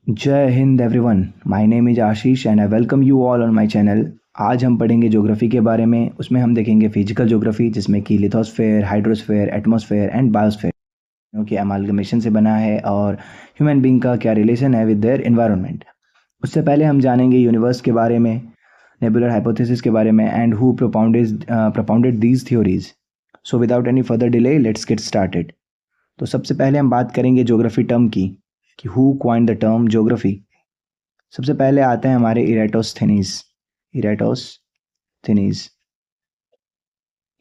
जय Hind everyone. My name is Ashish and I welcome you all on my channel. आज हम पढ़ेंगे geography के बारे में। उसमें हम देखेंगे फिजिकल ज्योग्राफी, जिसमें कि lithosphere, hydrosphere, atmosphere and biosphere के अमालगमेशन से बना है और ह्यूमन बीइंग का क्या रिलेशन है विद देयर एनवायरनमेंट। उससे पहले हम जानेंगे यूनिवर्स के बारे में, नेबुलर हाइपोथेसिस के बारे में and who propounded these theories. So without any further delay let's get started. तो सबसे पहले हम बात करेंगे ज्योग्राफी टर्म की कि who coined the term geography. सबसे पहले आते हैं हमारे Eratosthenes.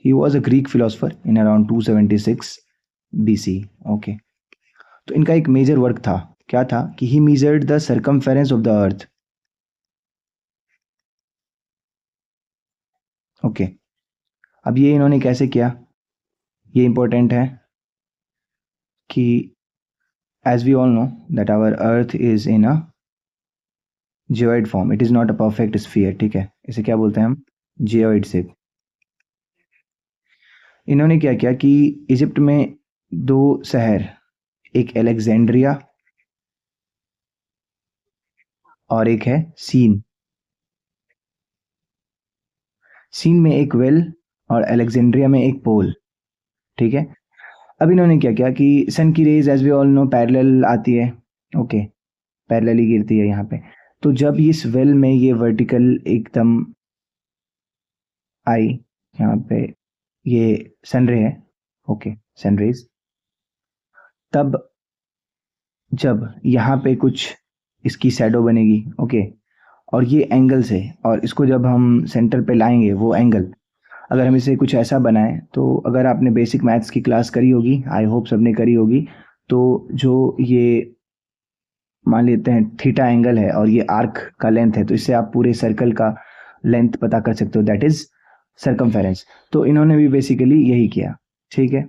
He was a Greek philosopher in around 276 BC। Okay, तो इनका एक मेजर वर्क था, क्या था कि he measured the circumference of the earth. Okay, अब ये इन्होंने कैसे किया, ये इंपॉर्टेंट है कि as we all know that our earth is in a geoid form, it is not a perfect sphere. ठीक है, इसे क्या बोलते हैं हम, जियोइड शेप। इन्होंने क्या किया कि इजिप्ट में दो शहर, एक एलेक्जेंड्रिया और एक है सीन। सीन में एक वेल और एलेक्जेंड्रिया में एक पोल। ठीक है, अब इन्होंने क्या किया कि सन की rays as we all know parallel आती है। ओके, पैरेलल ही गिरती है यहाँ पे। तो जब इस वेल में ये वर्टिकल एकदम आई, यहाँ पे ये सन रे है, ओके, सन रेज, तब जब यहाँ पे कुछ इसकी शैडो बनेगी, ओके, और ये एंगल से, और इसको जब हम सेंटर पे लाएंगे वो एंगल, अगर हम इसे कुछ ऐसा बनाएं, तो अगर आपने बेसिक मैथ्स की क्लास करी होगी, आई होप सबने करी होगी, तो जो ये मान लेते हैं थीटा एंगल है और ये आर्क का लेंथ है, तो इससे आप पूरे सर्कल का लेंथ पता कर सकते हो, दैट इज सर्कमफेरेंस। तो इन्होंने भी बेसिकली यही किया। ठीक है,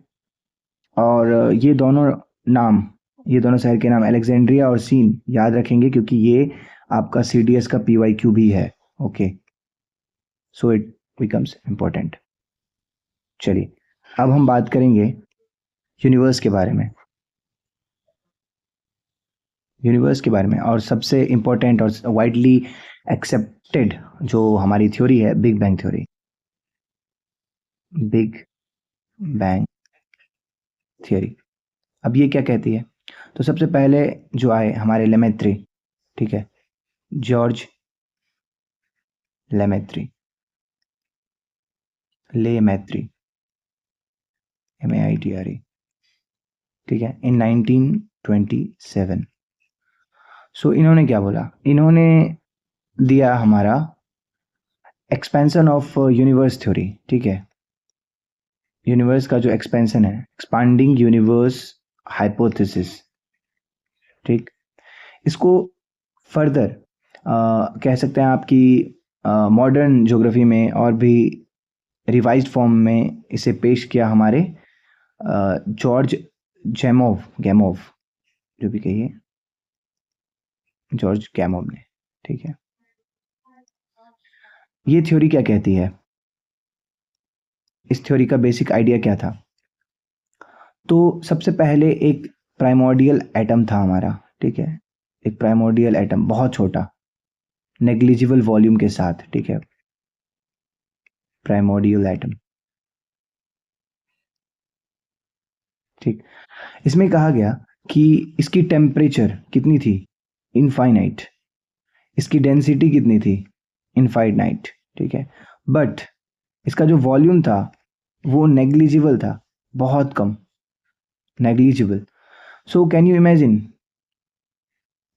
और ये दोनों शहर के नाम अलेक्जेंड्रिया और सीन याद रखेंगे, क्योंकि ये आपका CDS का PYQ भी है। Okay, so it becomes important. चलिए, अब हम बात करेंगे यूनिवर्स के बारे में। यूनिवर्स के बारे में, और सबसे इम्पोर्टेंट और वाइडली एक्सेप्टेड जो हमारी थ्योरी है, big bang theory. Big bang theory, अब ये क्या कहती है? तो सबसे पहले जो आए हमारे लेमेत्री, ठीक है, जॉर्ज लेमेत्री, MAITRE, ठीक है, इन 1927। सो इन्होंने क्या बोला, इन्होंने दिया हमारा एक्सपेंशन ऑफ यूनिवर्स थ्योरी। ठीक है, यूनिवर्स का जो एक्सपेंशन है, एक्सपांडिंग यूनिवर्स हाइपोथेसिस। ठीक, इसको फर्दर कह सकते हैं आपकी मॉडर्न ज्योग्राफी में और भी रिवाइज्ड फॉर्म में इसे पेश किया हमारे जॉर्ज गैमोव, जो भी कहिए, जॉर्ज गैमोव ने। ठीक है, ये थ्योरी क्या कहती है, इस थ्योरी का बेसिक आइडिया क्या था? तो सबसे पहले एक प्राइमोर्डियल एटम था हमारा। ठीक है, एक प्राइमोर्डियल एटम, बहुत छोटा, नेग्लिजिबल वॉल्यूम के साथ। ठीक है, प्राइमोर्डियल एटम। ठीक, इसमें कहा गया कि इसकी टेम्परेचर कितनी थी, इनफाइनाइट। इसकी डेंसिटी कितनी थी, इनफाइनाइट। ठीक है, बट इसका जो वॉल्यूम था वो नेग्लिजिबल था, बहुत कम, negligible. So can you imagine,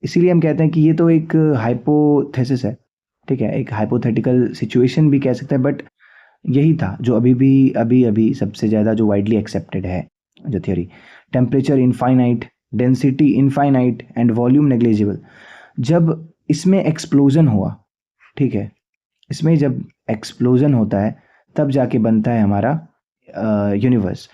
इसीलिए हम कहते हैं कि ये तो एक हाइपोथेसिस है। ठीक है, एक हाइपोथेटिकल सिचुएशन भी कह सकते हैं, बट यही था जो अभी अभी सबसे ज़्यादा जो वाइडली एक्सेप्टेड है जो theory. Temperature infinite, density infinite and volume negligible. जब इसमें एक्सप्लोजन हुआ, ठीक है, इसमें जब एक्सप्लोजन होता है तब जाके बनता है हमारा यूनिवर्स।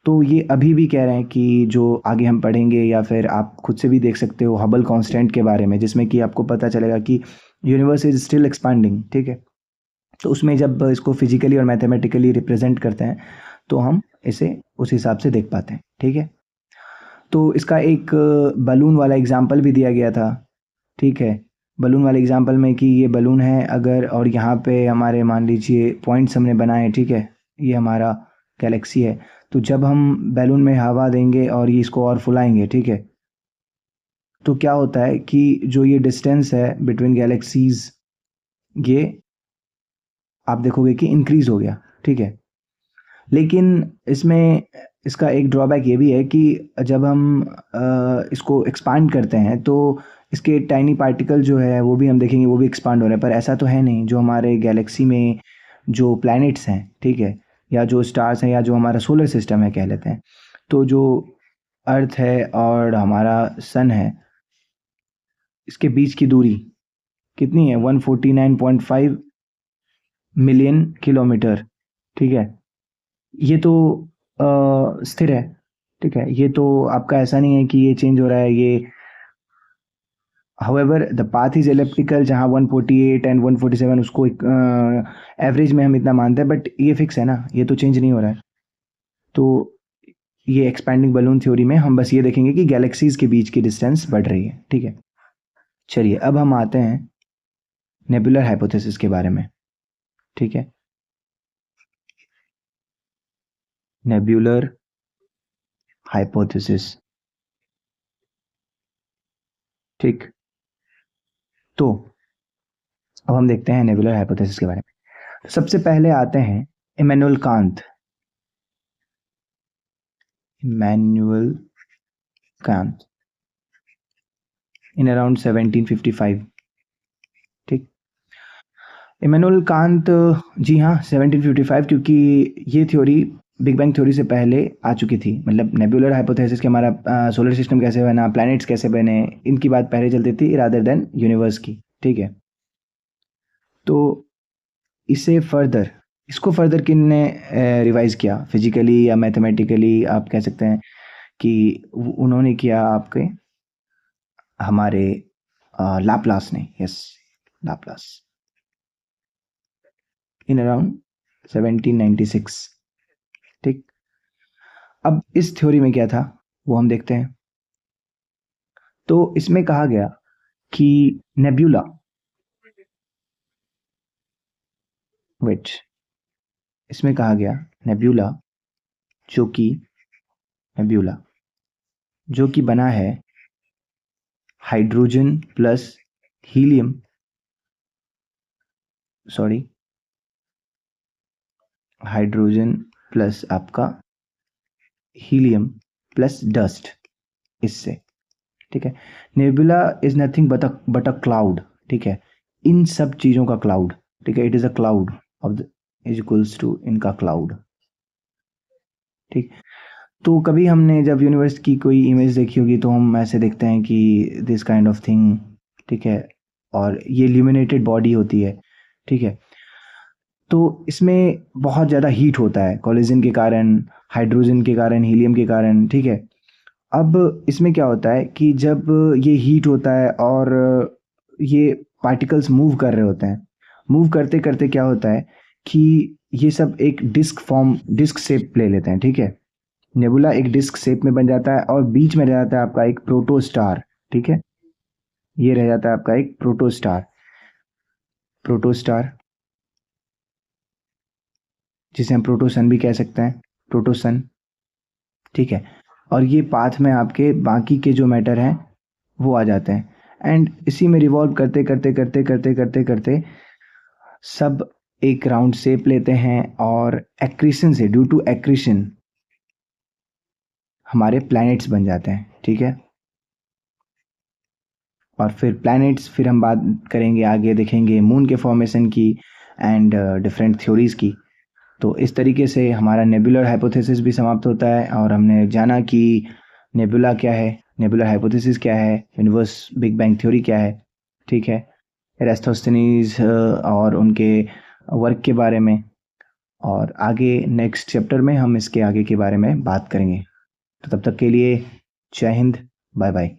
तो ये अभी भी कह रहे हैं कि जो आगे हम पढ़ेंगे, या फिर आप खुद से भी देख सकते हो हबल कांस्टेंट के बारे में, जिसमें कि आपको पता चलेगा कि यूनिवर्स इज स्टिल एक्सपांडिंग। ठीक है, तो उसमें जब इसको फिजिकली और मैथमेटिकली रिप्रेजेंट करते हैं तो हम इसे उस हिसाब से देख पाते हैं। ठीक है, तो इसका एक बलून वाला एग्जाम्पल भी दिया गया था ठीक है, बलून वाले एग्जांपल में कि ये बलून है अगर, और यहाँ पे हमारे मान लीजिए पॉइंट्स हमने बनाए, ठीक है, ये हमारा गैलेक्सी है। तो जब हम बैलून में हवा देंगे और ये इसको और फुलाएंगे, ठीक है, तो क्या होता है कि जो ये डिस्टेंस है बिटवीन गैलेक्सीज, ये आप देखोगे कि इंक्रीज हो गया, ठीक है। लेकिन इसमें इसका एक ड्रॉबैक ये भी है कि जब हम इसको एक्सपांड करते हैं तो इसके टाइनी पार्टिकल जो है वो भी हम देखेंगे, वो भी एक्सपांड हो रहे हैं। पर ऐसा तो है नहीं, जो हमारे गैलेक्सी में जो प्लैनेट्स हैं, ठीक है, या जो स्टार्स हैं, या जो हमारा सोलर सिस्टम है कह लेते हैं, तो जो अर्थ है और हमारा सन है, इसके बीच की दूरी कितनी है? 149.5 मिलियन किलोमीटर, ठीक है। ये तो स्थिर है, ठीक है, ये तो आपका ऐसा नहीं है कि ये चेंज हो रहा है। ये however the path is elliptical, जहाँ 148 एंड 147 उसको एवरेज में हम इतना मानते हैं, बट ये फिक्स है ना, ये तो चेंज नहीं हो रहा है। तो ये एक्सपैंडिंग बलून थ्योरी में हम बस ये देखेंगे कि गैलेक्सीज के बीच की डिस्टेंस बढ़ रही है, ठीक है। चलिए अब हम आते हैं नेबुलर हाइपोथेसिस के बारे में, ठीक है। नेबुलर हाइपोथेसिस, ठीक। तो अब हम देखते हैं नेबुलर हाइपोथेसिस के बारे में। तो सबसे पहले आते हैं Immanuel Kant. Immanuel Kant in around 1755, ठीक। इमैनुअल कांत, जी हाँ 1755, क्योंकि ये थ्योरी बिग बैंग थ्योरी से पहले आ चुकी थी। मतलब नेबुलर हाइपोथेसिस के हमारा सोलर सिस्टम कैसे बना, प्लैनेट्स कैसे बने, इनकी बात पहले चलती थी रादर देन यूनिवर्स की, ठीक है। तो इसे फर्दर इसको फर्दर किन ने रिवाइज किया, फिजिकली या मैथमेटिकली आप कह सकते हैं कि उन्होंने किया आपके हमारे लाप्लास ने, यस, लाप्लास, इन अराउंड 1796, ठीक। अब इस थ्योरी में क्या था वो हम देखते हैं। तो इसमें कहा गया कि नेब्यूला, विच इसमें कहा गया नेब्यूला जो कि नेब्यूला जो कि बना है hydrogen plus helium, sorry, hydrogen plus आपका हीलियम प्लस डस्ट, इससे, ठीक है। Nebula is nothing but a cloud, ठीक है, इन सब चीज़ों का क्लाउड, ठीक है। It is a cloud of the is equals to इनका क्लाउड, ठीक। तो कभी हमने जब यूनिवर्स की कोई इमेज देखी होगी तो हम ऐसे देखते हैं कि दिस काइंड ऑफ थिंग, ठीक है, और ये ल्यूमिनेटेड बॉडी होती है, ठीक है। तो इसमें बहुत ज़्यादा हीट होता है कोलिजन के कारण, हाइड्रोजन के कारण, हीलियम के कारण, ठीक है। अब इसमें क्या होता है कि जब ये हीट होता है और ये पार्टिकल्स मूव कर रहे होते हैं, मूव करते करते क्या होता है कि ये सब एक डिस्क शेप ले लेते हैं, ठीक है। नेबुला एक डिस्क शेप में बन जाता है और बीच में रह जाता है आपका एक प्रोटोस्टार, ठीक है। ये रह जाता है आपका एक प्रोटोस्टार, प्रोटोस्टार जिसे हम प्रोटोसन भी कह सकते हैं, प्रोटोसन, ठीक है। और ये पाथ में आपके बाकी के जो मैटर हैं वो आ जाते हैं, एंड इसी में रिवॉल्व करते करते करते करते करते करते सब एक राउंड शेप लेते हैं, और एक्रीशन से, ड्यू टू एक्रीशन, हमारे प्लैनेट्स बन जाते हैं, ठीक है। और फिर प्लैनेट्स, फिर हम बात करेंगे आगे, देखेंगे मून के फॉर्मेशन की एंड डिफरेंट थ्योरीज की। तो इस तरीके से हमारा नेबुलर हाइपोथेसिस भी समाप्त होता है, और हमने जाना कि नेबुला क्या है, नेबुलर हाइपोथेसिस क्या है, यूनिवर्स बिग बैंग थ्योरी क्या है, ठीक है, एरास्टोस्थेनीज और उनके वर्क के बारे में। और आगे नेक्स्ट चैप्टर में हम इसके आगे के बारे में बात करेंगे। तो तब तक के लिए जय हिंद, बाय बाय।